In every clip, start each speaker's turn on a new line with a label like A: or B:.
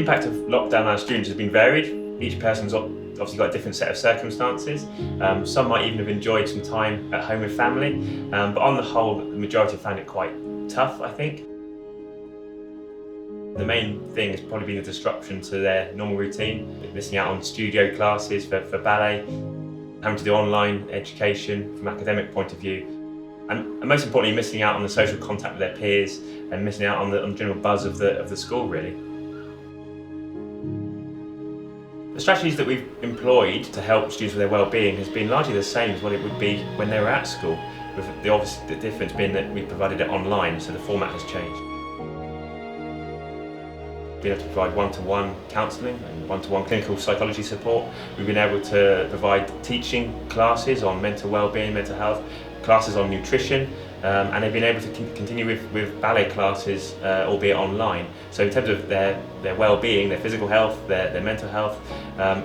A: impact of lockdown on our students has been varied. Each person's obviously got a different set of circumstances. Some might even have enjoyed some time at home with family, but on the whole, the majority have found it quite tough, I think. The main thing has probably been the disruption to their normal routine, missing out on studio classes for ballet, having to do online education from an academic point of view, and most importantly, missing out on the social contact with their peers and missing out on the general buzz of the school, really. The strategies that we've employed to help students with their well-being has been largely the same as what it would be when they were at school, with the difference being that we provided it online, so the format has changed. Being able to provide one-to-one counselling and one-to-one clinical psychology support. We've been able to provide teaching classes on mental well-being, mental health, classes on nutrition, and they've been able to continue with ballet classes, albeit online. So in terms of their well-being, their physical health, their mental health,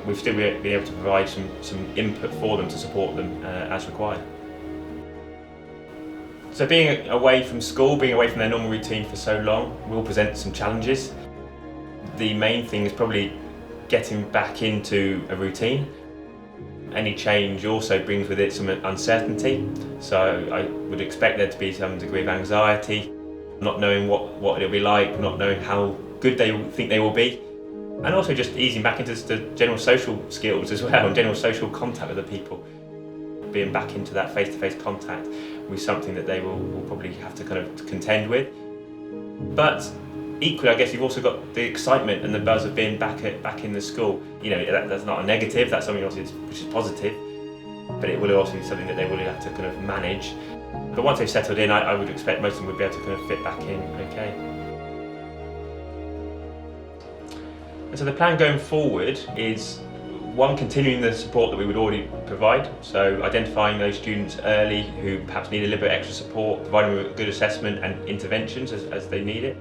A: we've still been able to provide some input for them to support them as required. So being away from school, being away from their normal routine for so long will present some challenges. The main thing is probably getting back into a routine. Any change also brings with it some uncertainty, so I would expect there to be some degree of anxiety, not knowing what it'll be like, not knowing how good they think they will be, and also just easing back into the general social skills as well, and general social contact with the people. Being back into that face-to-face contact will be something that they will probably have to kind of contend with. But equally, I guess you've also got the excitement and the buzz of being back in the school. You know, that's not a negative, that's something else which is positive, but it will also be something that they will have to kind of manage. But once they've settled in, I would expect most of them would be able to kind of fit back in okay. And so the plan going forward is, one, continuing the support that we would already provide, so identifying those students early who perhaps need a little bit extra support, providing them with good assessment and interventions as they need it.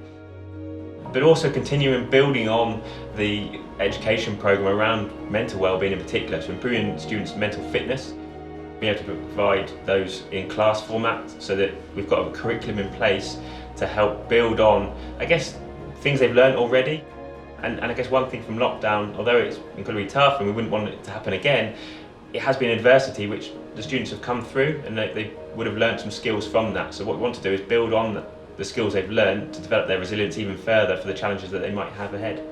A: But also continuing building on the education programme around mental wellbeing in particular, so improving students' mental fitness, being able to provide those in class format so that we've got a curriculum in place to help build on, I guess, things they've learned already. And I guess one thing from lockdown, although it's incredibly tough and we wouldn't want it to happen again, it has been adversity which the students have come through, and they would have learned some skills from that. So what we want to do is build on the skills they've learned to develop their resilience even further for the challenges that they might have ahead.